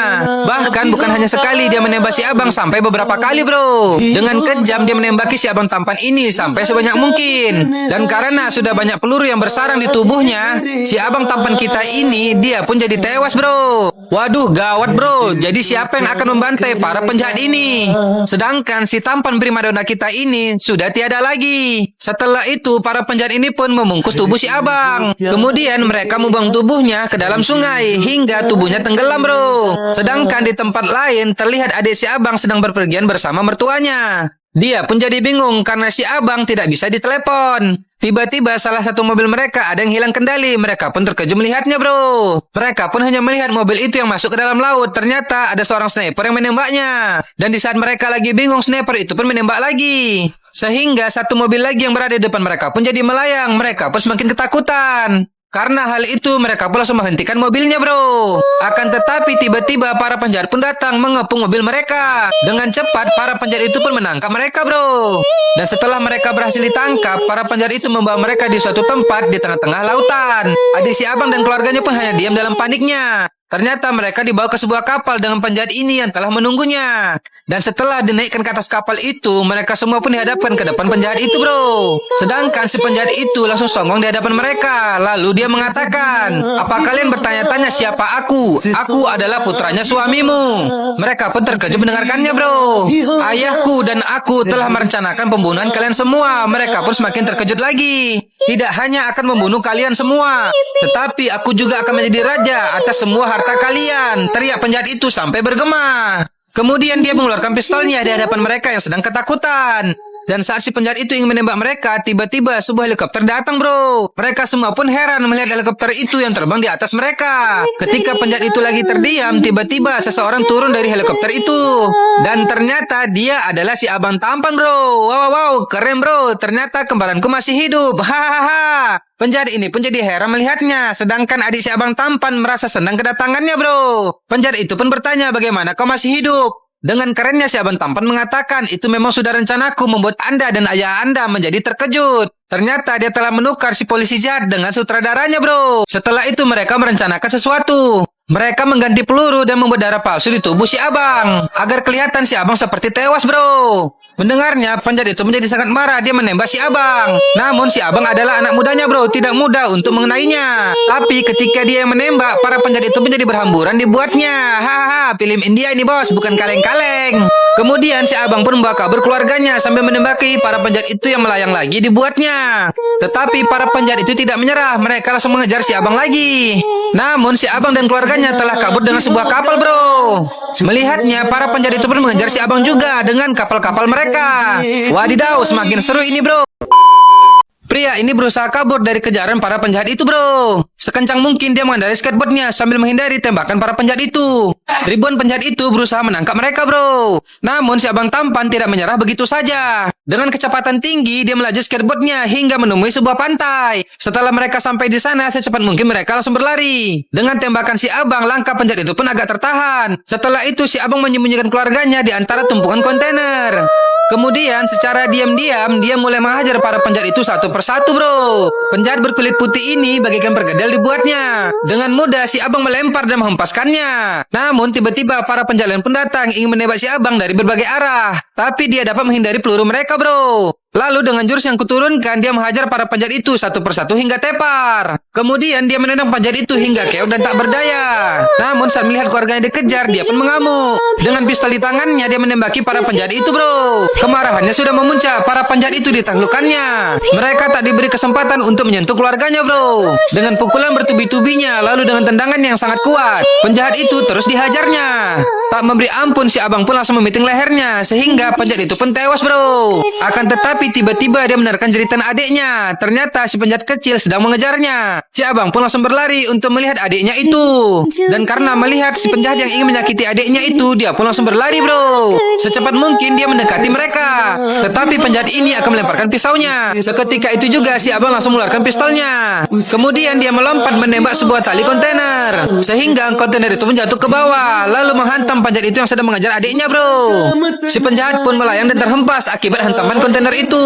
A: Bahkan bukan hanya sekali dia menembak si abang, sampai beberapa kali, bro. Dengan kejam dia menembaki si abang tampan ini sampai sebanyak mungkin. Dan karena sudah banyak peluru yang bersarang di tubuhnya, si abang tampan kita ini dia pun jadi tewas, bro. Waduh, gawat, bro. Jadi siapa yang akan membantai para penjahat ini? Sedangkan si tampan primadona kita ini sudah tiada lagi. Setelah itu, para penjahat ini pun membungkus tubuh si abang. Kemudian mereka membuang tubuhnya ke dalam sungai hingga tubuhnya tenggelam, bro. Sedangkan di tempat lain terlihat adik si abang sedang berpergian bersama mertuanya. Dia pun jadi bingung karena si abang tidak bisa ditelepon. Tiba-tiba salah satu mobil mereka ada yang hilang kendali. Mereka pun terkejut melihatnya, bro. Mereka pun hanya melihat mobil itu yang masuk ke dalam laut. Ternyata ada seorang sniper yang menembaknya. Dan di saat mereka lagi bingung, sniper itu pun menembak lagi. Sehingga satu mobil lagi yang berada di depan mereka pun jadi melayang. Mereka pun semakin ketakutan. Karena hal itu, mereka pun langsung menghentikan mobilnya, bro. Akan tetapi, tiba-tiba para penjahat pun datang mengepung mobil mereka. Dengan cepat, para penjahat itu pun menangkap mereka, bro. Dan setelah mereka berhasil ditangkap, para penjahat itu membawa mereka di suatu tempat di tengah-tengah lautan. Adik si abang dan keluarganya pun hanya diam dalam paniknya. Ternyata mereka dibawa ke sebuah kapal dengan penjahat ini yang telah menunggunya. Dan setelah dinaikkan ke atas kapal itu, mereka semua pun dihadapkan ke depan penjahat itu, bro. Sedangkan si penjahat itu langsung songong di hadapan mereka. Lalu dia mengatakan, "Apa kalian bertanya-tanya siapa aku? Aku adalah putranya suamimu." Mereka pun terkejut mendengarkannya, bro. "Ayahku dan aku telah merencanakan pembunuhan kalian semua." Mereka pun semakin terkejut lagi. "Tidak hanya akan membunuh kalian semua, tetapi aku juga akan menjadi raja atas semua harta kalian," teriak penjahat itu sampai bergema. Kemudian dia mengeluarkan pistolnya di hadapan mereka yang sedang ketakutan. Dan saat si penjahat itu ingin menembak mereka, tiba-tiba sebuah helikopter datang, bro. Mereka semua pun heran melihat helikopter itu yang terbang di atas mereka. Ketika penjahat itu lagi terdiam, tiba-tiba seseorang turun dari helikopter itu. Dan ternyata dia adalah si abang tampan, bro. Wow, keren, bro. Ternyata kembaranku masih hidup. Hahaha. Penjahat ini pun jadi heran melihatnya. Sedangkan adik si abang tampan merasa senang kedatangannya, bro. Penjahat itu pun bertanya, "Bagaimana kau masih hidup?" Dengan kerennya si abang tampan mengatakan, "Itu memang sudah rencanaku membuat Anda dan ayah Anda menjadi terkejut." Ternyata dia telah menukar si polisi jahat dengan sutradaranya, bro. Setelah itu mereka merencanakan sesuatu. Mereka mengganti peluru dan membuat darah palsu di tubuh si abang, agar kelihatan si abang seperti tewas, bro. Mendengarnya, penjahat itu menjadi sangat marah. Dia menembak si abang. Namun si abang adalah anak mudanya, bro. Tidak mudah untuk mengenainya. Tapi ketika dia yang menembak, para penjahat itu menjadi berhamburan dibuatnya. Hahaha, film India ini, bos, bukan kaleng-kaleng. Kemudian si abang pun membawa kabur keluarganya sambil menembaki para penjahat itu yang melayang lagi dibuatnya. Tetapi para penjahat itu tidak menyerah. Mereka langsung mengejar si abang lagi. Namun si abang dan keluarganya telah kabur dengan sebuah kapal, bro. Melihatnya, para penjahat itu pun mengejar si abang juga dengan kapal-kapal mereka. Wadidaw, semakin seru ini, bro. Pria ini berusaha kabur dari kejaran para penjahat itu, bro. Sekencang mungkin dia mengendarai skateboardnya sambil menghindari tembakan para penjahat itu. Ribuan penjahat itu berusaha menangkap mereka, bro. Namun si abang tampan tidak menyerah begitu saja. Dengan kecepatan tinggi, dia melaju skateboardnya hingga menemui sebuah pantai. Setelah mereka sampai di sana, secepat mungkin mereka langsung berlari. Dengan tembakan si abang, langkah penjahat itu pun agak tertahan. Setelah itu, si abang menyembunyikan keluarganya di antara tumpukan kontainer. Kemudian secara diam-diam dia mulai menghajar para penjahat itu satu persatu, bro. Penjahat berkulit putih ini bagaikan perkedel dibuatnya. Dengan mudah si abang melempar dan menghempaskannya. Namun tiba-tiba para penjahat lain pun datang ingin menembak si abang dari berbagai arah. Tapi dia dapat menghindari peluru mereka, bro. Lalu dengan jurus yang kuturunkan, dia menghajar para penjahat itu satu persatu hingga tepar. Kemudian dia menendang penjahat itu hingga keok dan tak berdaya. Namun saat melihat keluarganya dikejar, dia pun mengamuk. Dengan pistol di tangannya, dia menembaki para penjahat itu, bro. Kemarahannya sudah memuncak, para penjahat itu ditaklukkannya. Mereka tak diberi kesempatan untuk menyentuh keluarganya, bro. Dengan pukulan bertubi-tubinya, lalu dengan tendangan yang sangat kuat, penjahat itu terus dihajarnya. Tak memberi ampun, si abang pun langsung memiting lehernya, sehingga penjahat itu pun tewas, bro. Akan tetapi tiba-tiba dia mendengarkan jeritan adiknya. Ternyata si penjahat kecil sedang mengejarnya. Si abang pun langsung berlari untuk melihat adiknya itu. Dan karena melihat si penjahat yang ingin menyakiti adiknya itu, dia pun langsung berlari, bro. Secepat mungkin dia mendekati mereka. Tetapi penjahat ini akan melemparkan pisaunya. Seketika itu juga si abang langsung mengeluarkan pistolnya. Kemudian dia melompat menembak sebuah tali kontainer, sehingga kontainer itu menjatuh ke bawah, lalu menghantam penjahat itu yang sedang mengejar adiknya, bro. Si penjahat pun melayang dan terhempas akibat hantaman kontainer itu.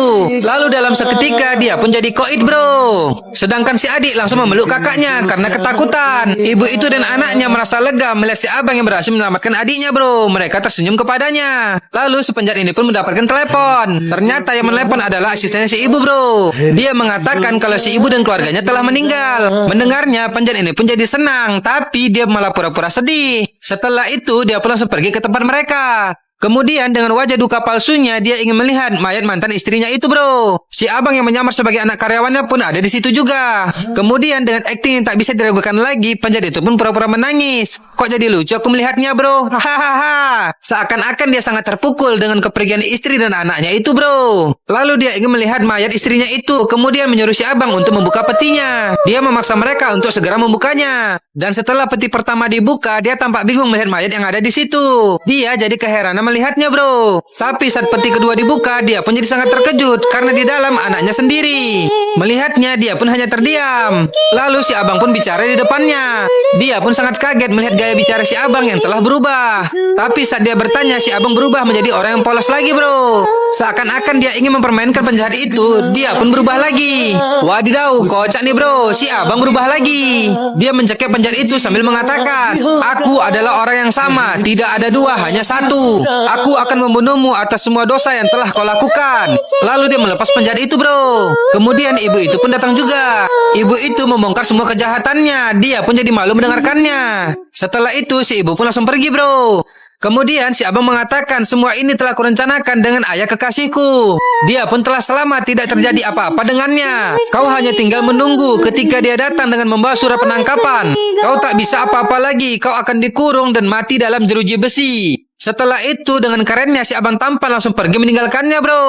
A: Lalu dalam seketika dia pun jadi koid, bro. Sedangkan si adik langsung memeluk kakaknya karena ketakutan. Ibu itu dan anaknya merasa lega melihat si abang yang berhasil menyelamatkan adiknya, bro. Mereka tersenyum kepadanya. Lalu si penjahat ini pun mendapatkan telepon. Ternyata yang menelepon adalah asistennya si ibu, bro. Dia mengatakan kalau si ibu dan keluarganya telah meninggal. Mendengarnya, penjahat ini pun jadi senang, tapi dia malah pura-pura sedih. Setelah itu dia pun langsung pergi ke tempat mereka. Kemudian dengan wajah duka palsunya, dia ingin melihat mayat mantan istrinya itu, bro. Si abang yang menyamar sebagai anak karyawannya pun ada di situ juga. Kemudian dengan akting yang tak bisa diragukan lagi, penjahat itu pun pura-pura menangis. Kok jadi lucu aku melihatnya, bro? Hahaha. Seakan-akan dia sangat terpukul dengan kepergian istri dan anaknya itu, bro. Lalu dia ingin melihat mayat istrinya itu. Kemudian menyuruh si abang untuk membuka petinya. Dia memaksa mereka untuk segera membukanya. Dan setelah peti pertama dibuka, dia tampak bingung melihat mayat yang ada di situ. Dia jadi keheranan melihatnya bro. Tapi saat peti kedua dibuka, dia pun jadi sangat terkejut karena di dalam anaknya sendiri. Melihatnya, dia pun hanya terdiam. Lalu si abang pun bicara di depannya. Dia pun sangat kaget melihat gaya bicara si abang yang telah berubah. Tapi saat dia bertanya, si abang berubah menjadi orang yang polos lagi bro. Seakan-akan dia ingin mempermainkan penjahat itu, dia pun berubah lagi. Wadidaw, kocak nih bro, si abang berubah lagi. Dia mencekik penjahat itu sambil mengatakan, "Aku adalah orang yang sama, tidak ada dua, hanya satu. Aku akan membunuhmu atas semua dosa yang telah kau lakukan." Lalu dia melepas penjahat itu bro. Kemudian ibu itu pun datang juga. Ibu itu membongkar semua kejahatannya. Dia pun jadi malu mendengarkannya. Setelah itu si ibu pun langsung pergi bro. Kemudian si abang mengatakan, "Semua ini telah kurencanakan dengan ayah kekasihku. Dia pun telah selamat, tidak terjadi apa-apa dengannya. Kau hanya tinggal menunggu ketika dia datang dengan membawa surat penangkapan. Kau tak bisa apa-apa lagi, kau akan dikurung dan mati dalam jeruji besi." Setelah itu dengan kerennya si abang tampan langsung pergi meninggalkannya bro.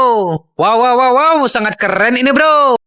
A: Wow, sangat keren ini bro.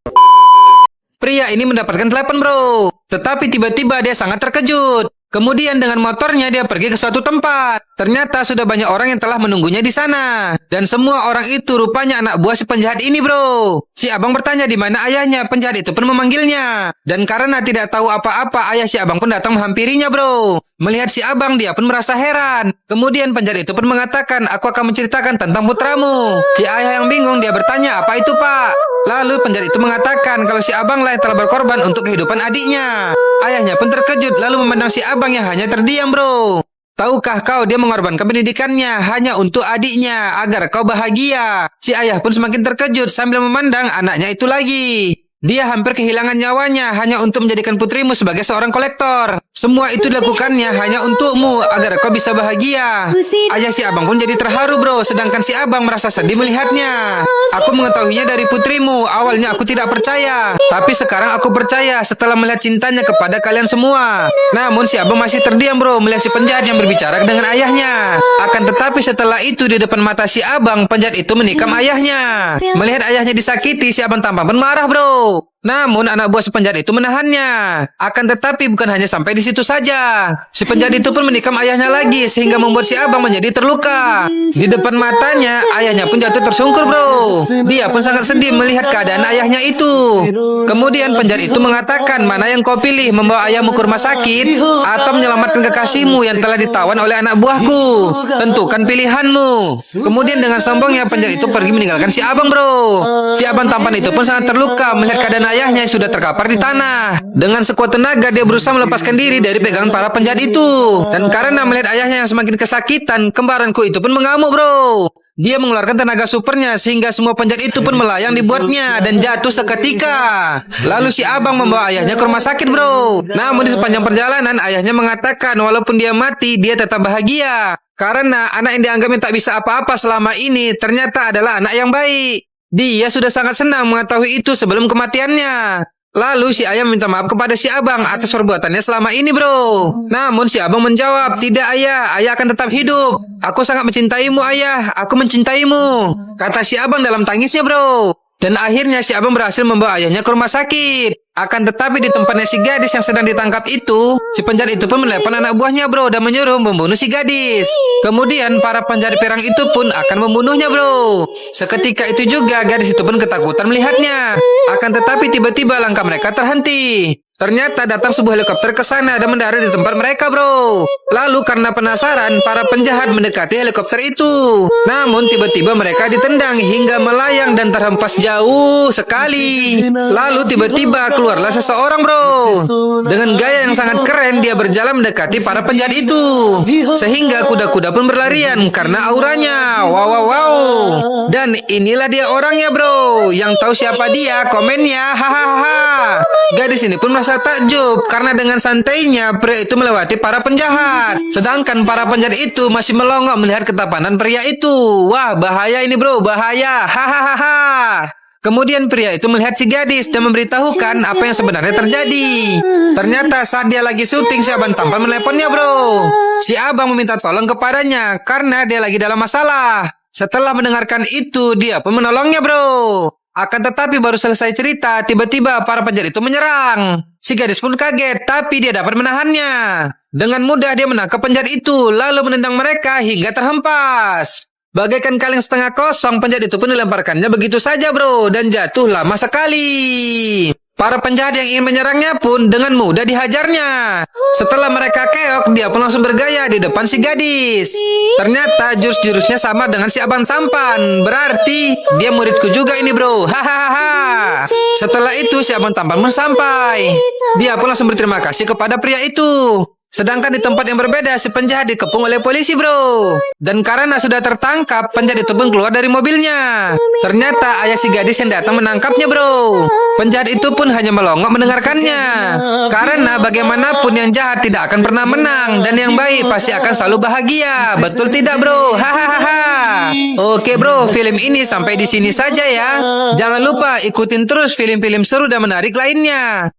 A: Pria ini mendapatkan telepon bro. Tetapi tiba-tiba dia sangat terkejut. Kemudian dengan motornya dia pergi ke suatu tempat. Ternyata sudah banyak orang yang telah menunggunya di sana. Dan semua orang itu rupanya anak buah si penjahat ini bro. Si abang bertanya di mana ayahnya. Penjahat itu pun memanggilnya. Dan karena tidak tahu apa-apa, ayah si abang pun datang menghampirinya bro. Melihat si abang, dia pun merasa heran. Kemudian penjahat itu pun mengatakan, "Aku akan menceritakan tentang putramu." Si ayah yang bingung, dia bertanya, "Apa itu pak?" Lalu penjahat itu mengatakan kalau si abang lah yang telah berkorban untuk kehidupan adiknya. Ayahnya pun terkejut lalu memandang si abang yang hanya terdiam bro. "Tahukah kau dia mengorbankan pendidikannya hanya untuk adiknya agar kau bahagia?" Si ayah pun semakin terkejut sambil memandang anaknya itu lagi. Dia hampir kehilangan nyawanya hanya untuk menjadikan putrimu sebagai seorang kolektor. Semua itu dilakukannya hanya untukmu agar kau bisa bahagia. Ayah si abang pun jadi terharu bro, sedangkan si abang merasa sedih melihatnya. "Aku mengetahuinya dari putrimu. Awalnya aku tidak percaya, tapi sekarang aku percaya setelah melihat cintanya kepada kalian semua." Namun si abang masih terdiam bro melihat si penjahat yang berbicara dengan ayahnya. Akan tetapi setelah itu di depan mata si abang, penjahat itu menikam ayahnya. Melihat ayahnya disakiti, si abang tampak pun marah bro. Namun anak buah si penjahat itu menahannya. Akan tetapi bukan hanya sampai di situ saja. Si penjahat itu pun menikam ayahnya lagi sehingga membuat si abang menjadi terluka. Di depan matanya, ayahnya pun jatuh tersungkur bro. Dia pun sangat sedih melihat keadaan ayahnya itu. Kemudian penjahat itu mengatakan, "Mana yang kau pilih, membawa ayahmu ke rumah sakit atau menyelamatkan kekasihmu yang telah ditawan oleh anak buahku? Tentukan pilihanmu." Kemudian dengan sombongnya penjahat itu pergi meninggalkan si abang bro. Si abang tampan itu pun sangat terluka melihat keadaan ayahnya yang sudah terkapar di tanah. Dengan sekuat tenaga dia berusaha melepaskan diri dari pegangan para penjahat itu. Dan karena melihat ayahnya yang semakin kesakitan, kembaranku itu pun mengamuk bro. Dia mengeluarkan tenaga supernya sehingga semua penjahat itu pun melayang dibuatnya dan jatuh seketika. Lalu si abang membawa ayahnya ke rumah sakit bro. Namun di sepanjang perjalanan ayahnya mengatakan walaupun dia mati dia tetap bahagia. Karena anak yang dianggapnya tak bisa apa-apa selama ini ternyata adalah anak yang baik. Dia sudah sangat senang mengetahui itu sebelum kematiannya. Lalu si ayah minta maaf kepada si abang atas perbuatannya selama ini bro. Namun si abang menjawab, "Tidak ayah, ayah akan tetap hidup. Aku sangat mencintaimu ayah, aku mencintaimu," kata si abang dalam tangisnya bro. Dan akhirnya si abang berhasil membawa ayahnya ke rumah sakit. Akan tetapi di tempatnya si gadis yang sedang ditangkap itu, si penjahat itu pun menelepon anak buahnya bro dan menyuruh membunuh si gadis. Kemudian para penjahat perang itu pun akan membunuhnya bro. Seketika itu juga gadis itu pun ketakutan melihatnya. Akan tetapi tiba-tiba langkah mereka terhenti. Ternyata datang sebuah helikopter ke sana dan mendarat di tempat mereka bro. Lalu karena penasaran, para penjahat mendekati helikopter itu. Namun tiba-tiba mereka ditendang hingga melayang dan terhempas jauh sekali. Lalu tiba-tiba keluarlah seseorang bro. Dengan gaya yang sangat keren dia berjalan mendekati para penjahat itu. Sehingga kuda-kuda pun berlarian karena auranya. Wow. Dan inilah dia orangnya bro. Yang tahu siapa dia, komennya hahaha. Gadis ini pun merasa takjub karena dengan santainya pria itu melewati para penjahat. Sedangkan para penjahat itu masih melongok melihat ketampanan pria itu. Wah, bahaya ini bro, bahaya. Hahaha. Kemudian pria itu melihat si gadis dan memberitahukan apa yang sebenarnya terjadi. Ternyata saat dia lagi syuting, si abang tampan meneleponnya bro. Si abang meminta tolong kepadanya karena dia lagi dalam masalah. Setelah mendengarkan itu, dia pun menolongnya bro. Akan tetapi baru selesai cerita, tiba-tiba para penjahat itu menyerang. Si gadis pun kaget, tapi dia dapat menahannya. Dengan mudah dia menangkap penjahat itu, lalu menendang mereka hingga terhempas. Bagaikan kaleng setengah kosong, penjahat itu pun dilemparkannya begitu saja bro, dan jatuh lama sekali. Para penjahat yang ingin menyerangnya pun dengan mudah dihajarnya. Setelah mereka keok, dia pun langsung bergaya di depan si gadis. Ternyata jurus-jurusnya sama dengan si abang tampan. Berarti dia muridku juga ini bro. Hahaha. Setelah itu si abang tampan pun sampai. Dia pun langsung berterima kasih kepada pria itu. Sedangkan di tempat yang berbeda, si penjahat dikepung oleh polisi, bro. Dan karena sudah tertangkap, penjahat itu pun keluar dari mobilnya. Ternyata ayah si gadis yang datang menangkapnya, bro. Penjahat itu pun hanya melongok mendengarkannya. Karena bagaimanapun yang jahat tidak akan pernah menang. Dan yang baik pasti akan selalu bahagia. Betul tidak, bro? Hahaha. Oke, bro. Film ini sampai di sini saja ya. Jangan lupa ikutin terus film-film seru dan menarik lainnya.